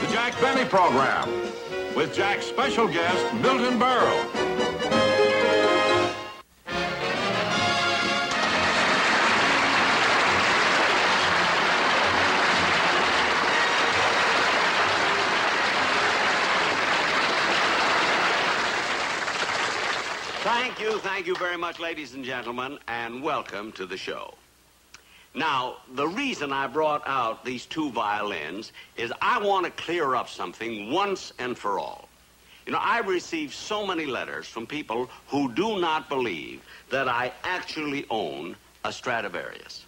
The Jack Benny Program with Jack's special guest, Milton Berle. Thank you very much, ladies and gentlemen, and welcome to the show. Now, the reason I brought out these two violins is I want to clear up something once and for all. You know, I've received so many letters from people who do not believe that I actually own a Stradivarius.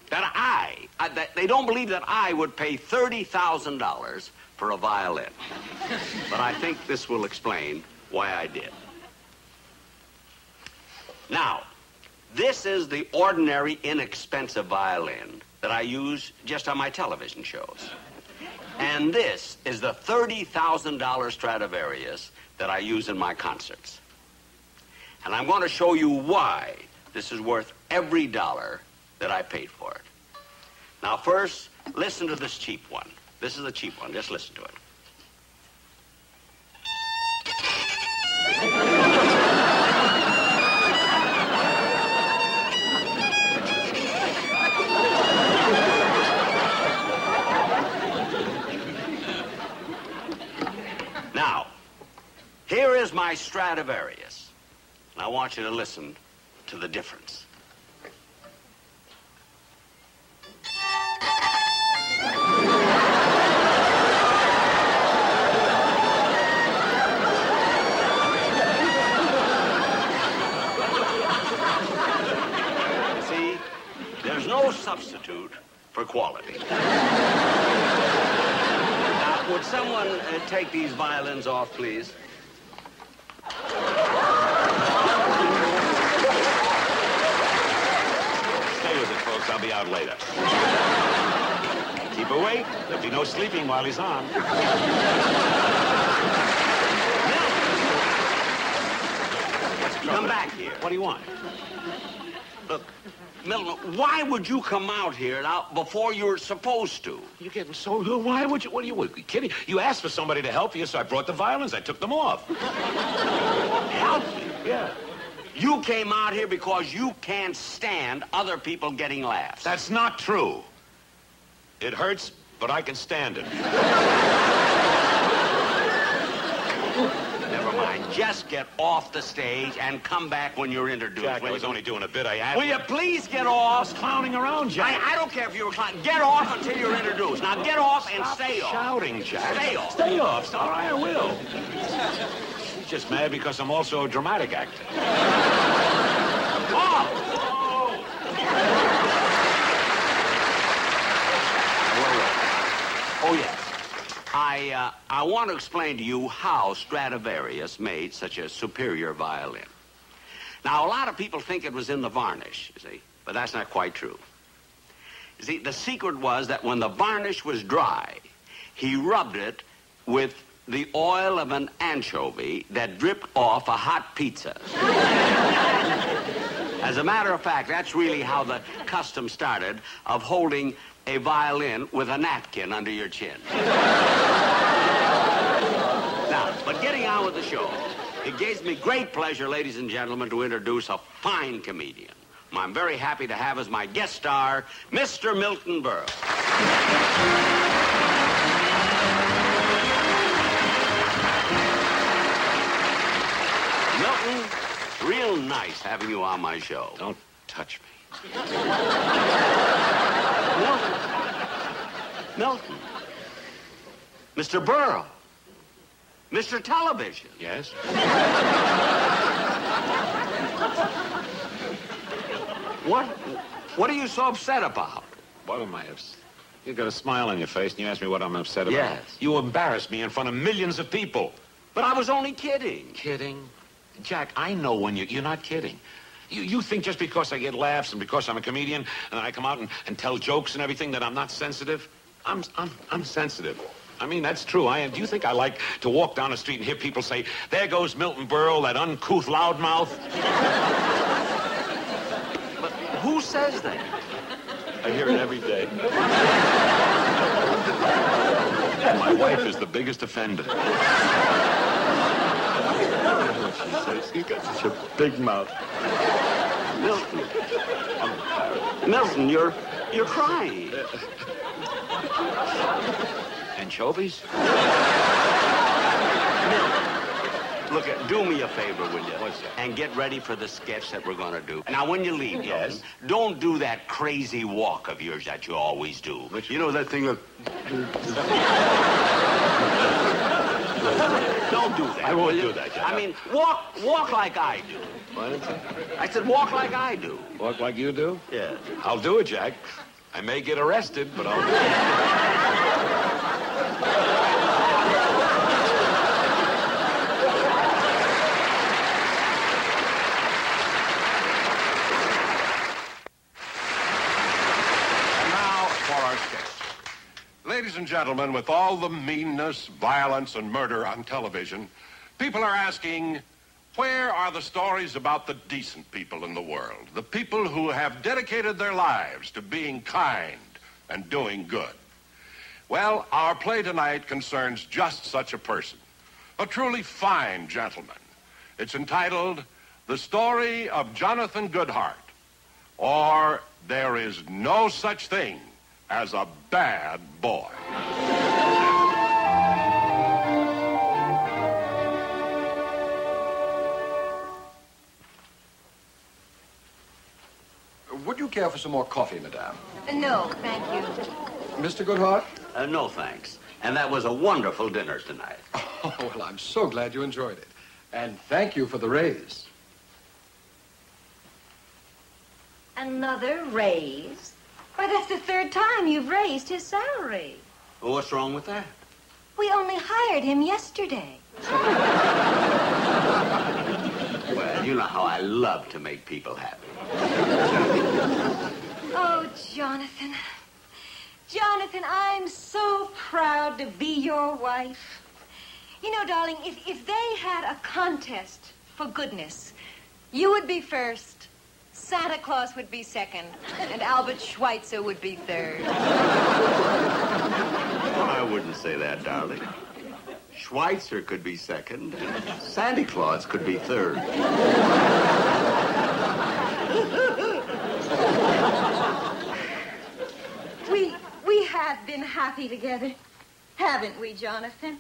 That they don't believe that I would pay $30,000 for a violin. But I think this will explain why I did. Now, this is the ordinary, inexpensive violin that I use just on my television shows. And this is the $30,000 Stradivarius that I use in my concerts. And I'm going to show you why this is worth every dollar that I paid for it. Now, first, listen to this cheap one. This is a cheap one. Just listen to it. Here is my Stradivarius, and I want you to listen to the difference. See, there's no substitute for quality. Now, would someone take these violins off, please? I'll be out later. Keep awake. There'll be no sleeping while he's on. Come back here. What do you want? Look, Milton, why would you come out here now before you're supposed to? You're getting so... Why would you... What are you kidding? You asked for somebody to help you, so I brought the violins. I took them off. Help you? Yeah. You came out here because you can't stand other people getting laughs. That's not true. It hurts, but I can stand it. Never mind. Just get off the stage and come back when you're introduced. Jack, I was only doing a bit. Will you please get off? I was clowning around, Jack. I don't care if you were clowning. Get off until you're introduced. Now get off and stay off. Shouting, Jack. Stay off. Stay off. All right, I will. She's just mad because I'm also a dramatic actor. Oh, yes. I want to explain to you how Stradivarius made such a superior violin. Now, a lot of people think it was in the varnish, you see, but that's not quite true. You see, the secret was that when the varnish was dry, he rubbed it with the oil of an anchovy that dripped off a hot pizza. As a matter of fact, that's really how the custom started of holding a violin with a napkin under your chin. Now, but getting on with the show, it gives me great pleasure, ladies and gentlemen, to introduce a fine comedian whom I'm very happy to have as my guest star, Mr. Milton Berle. Milton, real nice having you on my show. Don't touch me. Milton. Mr. Berle. Mr. Television. Yes? What are you so upset about? What am I upset? You got a smile on your face and you ask me what I'm upset about. Yes. You embarrassed me in front of millions of people. But I was only kidding. Kidding? Jack, I know when you're not kidding. You think just because I get laughs and because I'm a comedian and I come out and tell jokes and everything that I'm not sensitive? I'm sensitive. I mean, that's true. I am. Do you think I like to walk down the street and hear people say, "There goes Milton Berle, that uncouth loudmouth"? But who says that? I hear it every day. My wife is the biggest offender. She says he's got such a big mouth. Milton. Milton, you're crying. Anchovies? Look, do me a favor, will you? What's that? And get ready for the sketch that we're going to do. Now, when you leave, Yes. Milton, don't do that crazy walk of yours that you always do. Which- You know that thing of... Don't do that. I won't will you? do that, Jack. I mean, walk like I do. What is it? I said walk like I do. Walk like you do? Yeah. I'll do it, Jack. I may get arrested, but I'll do it. And now for our sketch. Ladies and gentlemen, with all the meanness, violence, and murder on television, people are asking, where are the stories about the decent people in the world? The people who have dedicated their lives to being kind and doing good. Well, our play tonight concerns just such a person, a truly fine gentleman. It's entitled, The Story of Jonathan Goodhart, or There Is No Such Thing as a Bad Boy. Would you care for some more coffee, madame? No, thank you. Mr. Goodhart? No, thanks. And that was a wonderful dinner tonight. Oh, well, I'm so glad you enjoyed it. And thank you for the raise. Another raise? Why, that's the third time you've raised his salary. Well, what's wrong with that? We only hired him yesterday. Well, you know how I love to make people happy. Oh, Jonathan. Jonathan, I'm so proud to be your wife. You know, darling, if they had a contest for goodness, you would be first, Santa Claus would be second, and Albert Schweitzer would be third. Well, I wouldn't say that, darling. Schweitzer could be second, and Santa Claus could be third. We have been happy together, haven't we, Jonathan?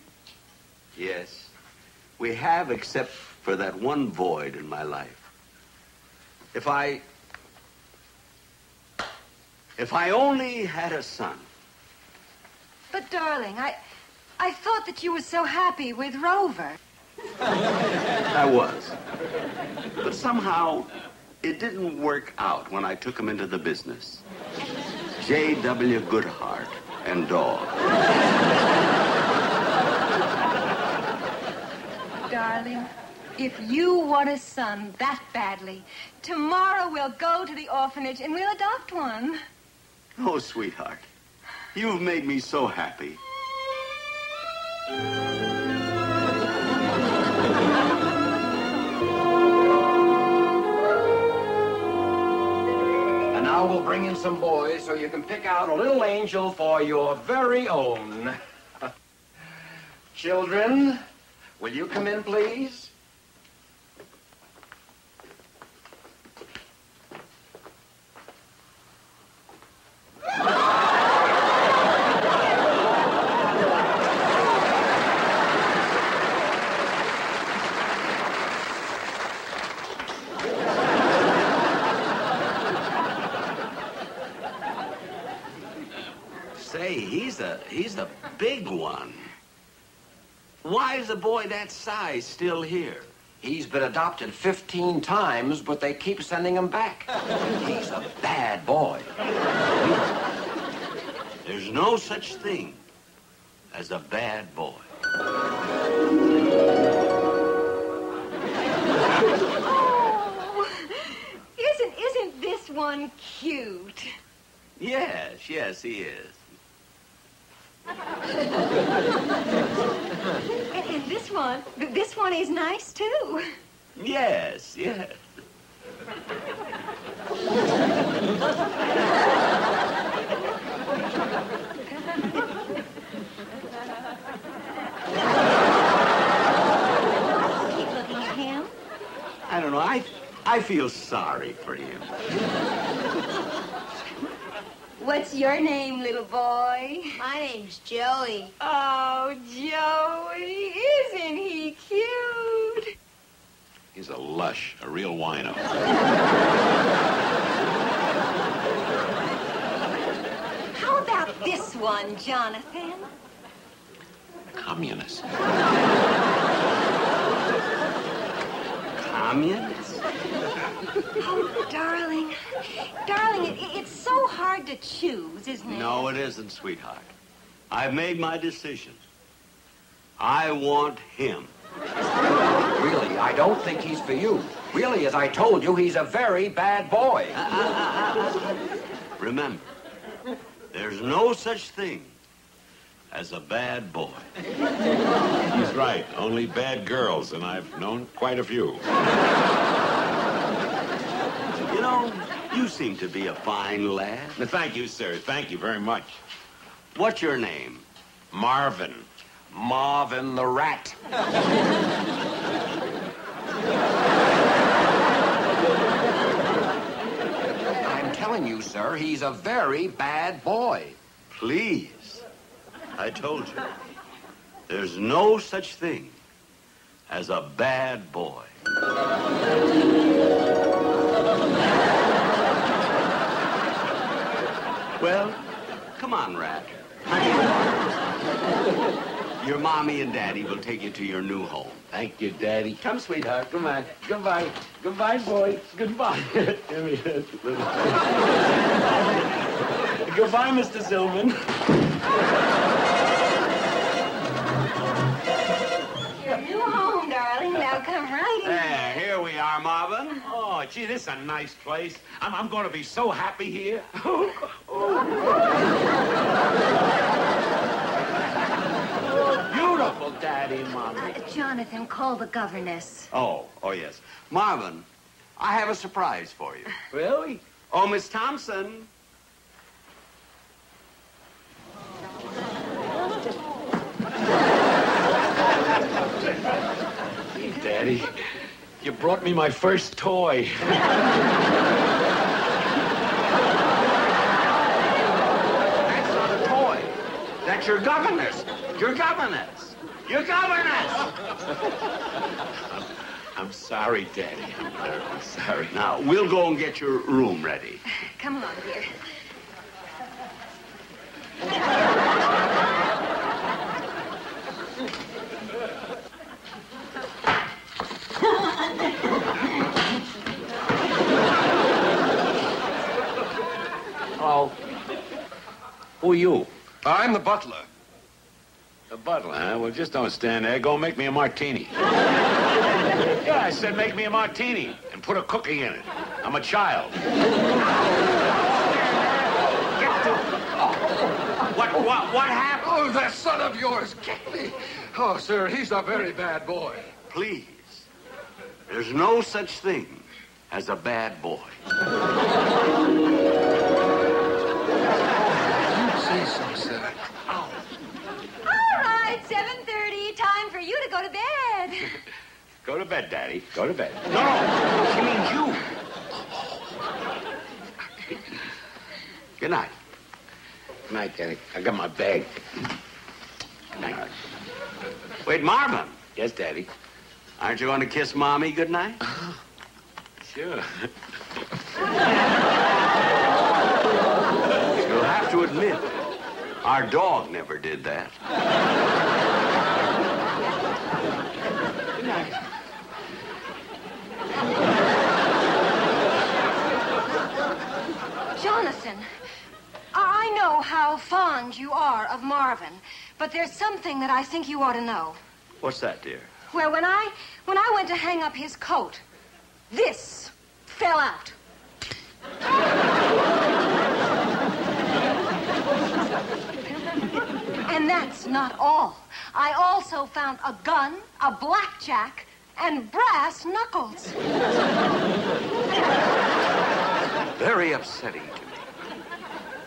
Yes, we have, except for that one void in my life. If I only had a son. But, darling, I thought that you were so happy with Rover. I was. But somehow, it didn't work out when I took him into the business. J.W. Goodhart and dog. Darling, if you want a son that badly, tomorrow we'll go to the orphanage and we'll adopt one. Oh, sweetheart, you've made me so happy. And now we'll bring in some boys so you can pick out a little angel for your very own. Children, will you come in, please? Say, he's a big one. Why is a boy that size still here? He's been adopted 15 times, but they keep sending him back. He's a bad boy. There's no such thing as a bad boy. Oh, isn't this one cute? Yes, he is. And this one is nice, too. Yes. I feel sorry for you. What's your name, little boy? My name's Joey. Oh, Joey, isn't he cute? He's a lush, a real wino. How about this one, Jonathan? Communist. Communist? Oh, darling. Darling, it's so hard to choose, isn't it? No, it isn't, sweetheart. I've made my decision. I want him. Really, I don't think he's for you. Really, as I told you, he's a very bad boy. Remember, there's no such thing as a bad boy. He's right. Only bad girls, and I've known quite a few. You know, you seem to be a fine lad. Thank you, sir. Thank you very much. What's your name? Marvin. Marvin the rat. I'm telling you, sir, he's a very bad boy. Please. I told you. There's no such thing as a bad boy. Well, come on, Rat. Your mommy and daddy will take you to your new home. Thank you, Daddy. Come, sweetheart. Come on. Goodbye. Goodbye, boys. Goodbye. Goodbye, Mr. Silverman. Your new home, darling. Now come right in. There, here we are, Marvin. Oh, gee, this is a nice place. I'm going to be so happy here. Beautiful, Daddy and Mommy. Jonathan, call the governess. Oh, yes. Marvin, I have a surprise for you. Really? Oh, Miss Thompson. Hey, Daddy, you brought me my first toy. That's not a toy. That's your governess. Your governess. Your governess. I'm sorry, Daddy. I'm very sorry. Now, we'll go and get your room ready. Come along, dear. Oh, who are you? I'm the butler. The butler, huh? Well, just don't stand there. Go make me a martini. Yeah, I said make me a martini and put a cookie in it. I'm a child. What happened? Oh, that son of yours kicked me. Oh, sir, he's a very bad boy. Please. There's no such thing as a bad boy. You say so, sir. All right, 7:30. Time for you to go to bed. Go to bed, Daddy. Go to bed. No, she means you. Good night. Good night, Daddy. I got my bag. Good night. Wait, Marvin, Yes, Daddy. aren't you going to kiss Mommy goodnight? Sure. You'll have to admit, our dog never did that. Good night. Jonathan, I know how fond you are of Marvin, but there's something that I think you ought to know. What's that, dear? Well, when I went to hang up his coat, this fell out. And that's not all. I also found a gun, a blackjack, and brass knuckles. Very upsetting to me.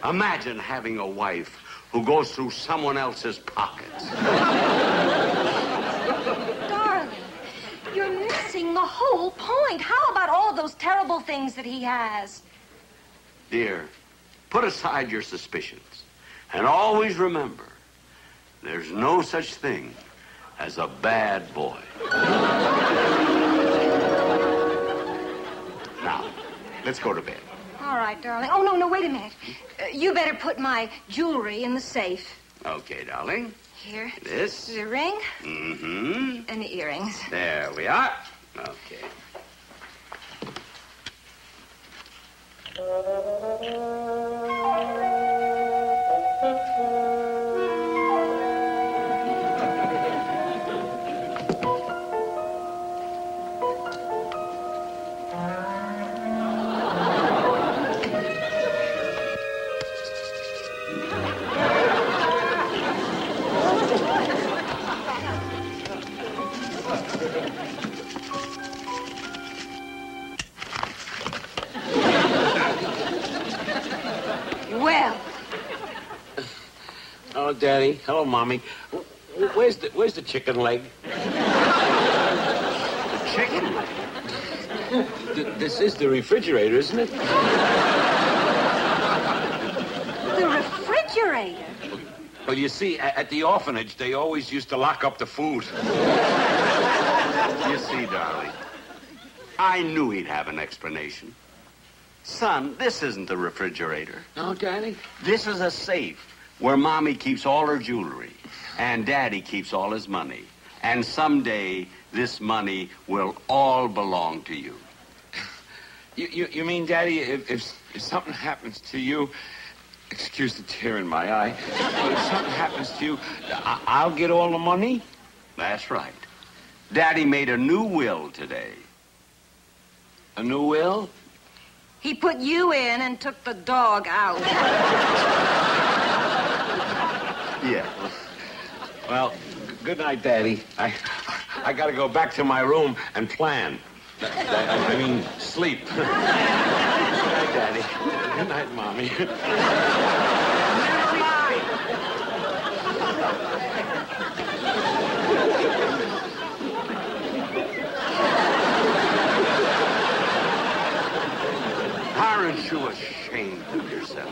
Imagine having a wife who goes through someone else's pockets. Darling, you're missing missing the whole point. How about all those terrible things that he has? Dear, put aside your suspicions. And always remember, there's no such thing as a bad boy. Now, let's go to bed. All right, darling. Oh, no, wait a minute. You better put my jewelry in the safe. Okay, darling. Here. This. The ring. Mm-hmm. And the earrings. There we are. Okay. Well, Oh, Daddy. Hello, Mommy. Where's the chicken leg? Chicken leg. This is the refrigerator, isn't it? the refrigerator. Well, you see, at the orphanage, they always used to lock up the food. You see, darling, I knew he'd have an explanation. Son, this isn't the refrigerator. No, Daddy? This is a safe where Mommy keeps all her jewelry and Daddy keeps all his money. And someday, this money will all belong to you. You mean, Daddy, if something happens to you, excuse the tear in my eye, but if something happens to you, I'll get all the money? That's right. Daddy made a new will today. A new will? He put you in and took the dog out. Yeah. Well, good night, Daddy. I got to go back to my room and plan. I mean, sleep. Good night, Daddy. Good night, Mommy. Aren't you ashamed of yourself?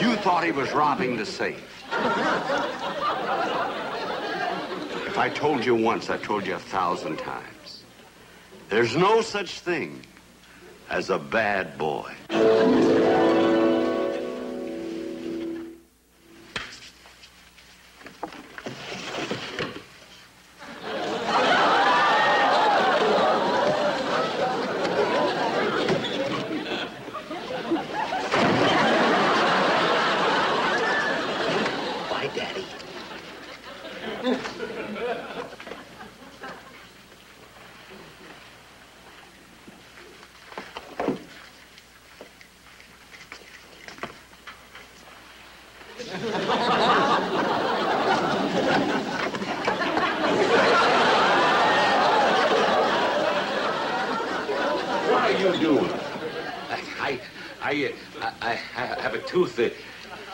You thought he was robbing the safe. If I told you once, I've told you 1,000 times. There's no such thing as a bad boy. Bye, Daddy. What are you doing? I have a tooth,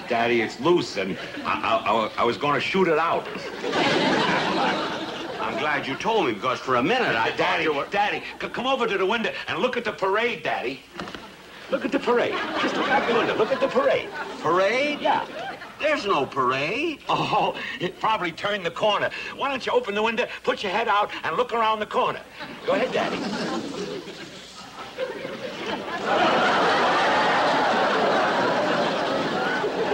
Daddy. It's loose, and I was going to shoot it out. I'm glad you told me, because for a minute I thought you were... Daddy, come over to the window and look at the parade, Daddy. Look at the parade. Just look out the window. Look at the parade. Parade? Yeah. There's no parade. Oh, it probably turned the corner. Why don't you open the window, put your head out, and look around the corner? Go ahead, Daddy.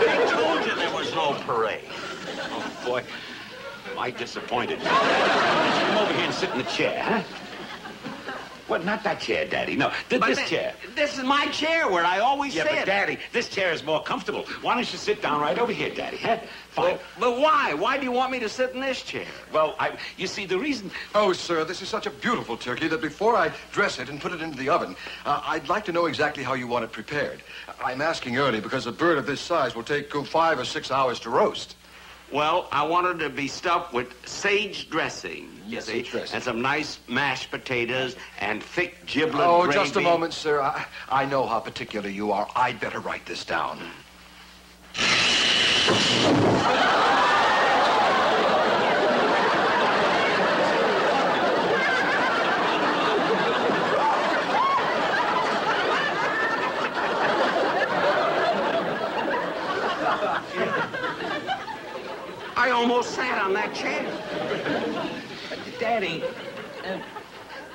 I told you there was no parade. Oh, boy. Am I disappointed? Come over here and sit in the chair, huh? What, not that chair, Daddy. No, this chair. This is my chair where I always Yeah, sit. but, Daddy, this chair is more comfortable. Why don't you sit down right over here, Daddy, huh? Fine. But why? Why do you want me to sit in this chair? Well, you see, the reason... Oh, sir, this is such a beautiful turkey that before I dress it and put it into the oven, I'd like to know exactly how you want it prepared. I'm asking early because a bird of this size will take 5 or 6 hours to roast. Well, I wanted to be stuffed with sage dressing. Yes, see, sage dressing. and some nice mashed potatoes and thick giblet Oh, gravy. just a moment, sir. I know how particular you are. I'd better write this down. almost sat on that chair. Daddy,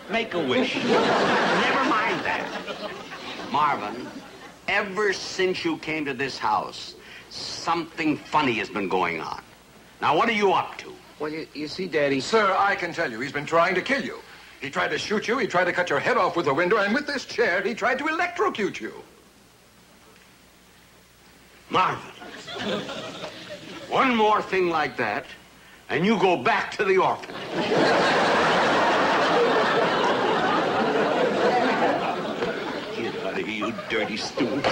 make a wish. Never mind that. Marvin, ever since you came to this house, something funny has been going on. Now, what are you up to? Well, you see, Daddy... Sir, I can tell you, he's been trying to kill you. He tried to shoot you, he tried to cut your head off with a window, and with this chair, he tried to electrocute you. Marvin, one more thing like that, and you go back to the orphanage. Get out of here, you dirty stooge.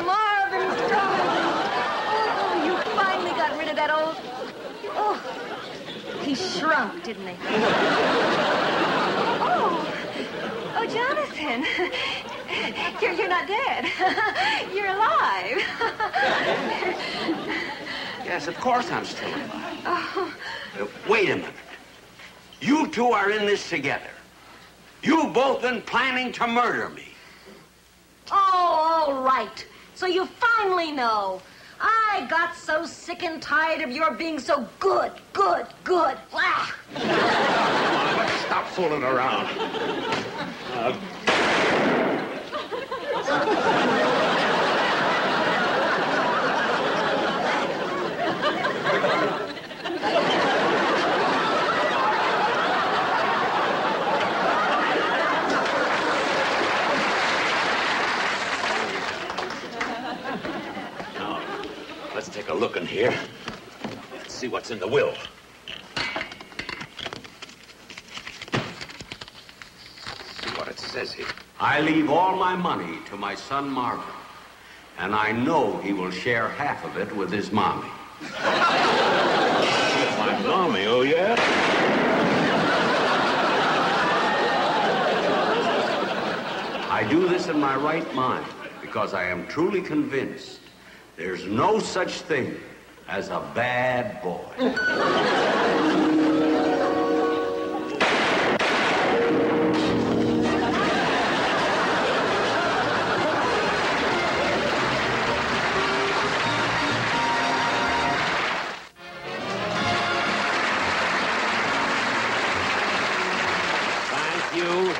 Marvin's darling. Oh, you finally got rid of that old... Oh, he shrunk, didn't he? Oh, Jonathan. You're not dead. You're alive. Yes, of course I'm still alive. Oh. Wait a minute. You two are in this together. You've both been planning to murder me. Oh, all right. So you finally know. I got so sick and tired of your being so good. Ah. Let's stop fooling around. Now, let's take a look in here. Let's see what's in the will. See what it says here. I leave all my money to my son Marvin, and I know he will share half of it with his mommy. My mommy, oh yeah? I do this in my right mind because I am truly convinced there's no such thing as a bad boy.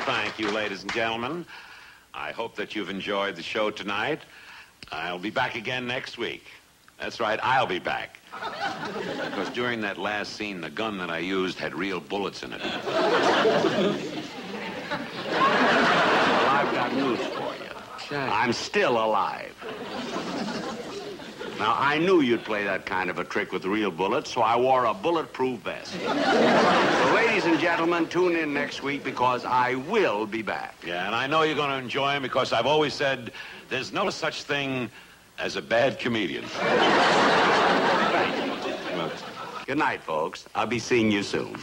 Thank you, ladies and gentlemen. I hope that you've enjoyed the show tonight. I'll be back again next week. That's right, I'll be back. Because during that last scene, the gun that I used had real bullets in it. Well, I've got news for you. Jack. I'm still alive. Now, I knew you'd play that kind of a trick with real bullets, so I wore a bulletproof vest. So, ladies and gentlemen, tune in next week because I will be back. Yeah, and I know you're going to enjoy him because I've always said there's no such thing as a bad comedian. Good night, folks. I'll be seeing you soon.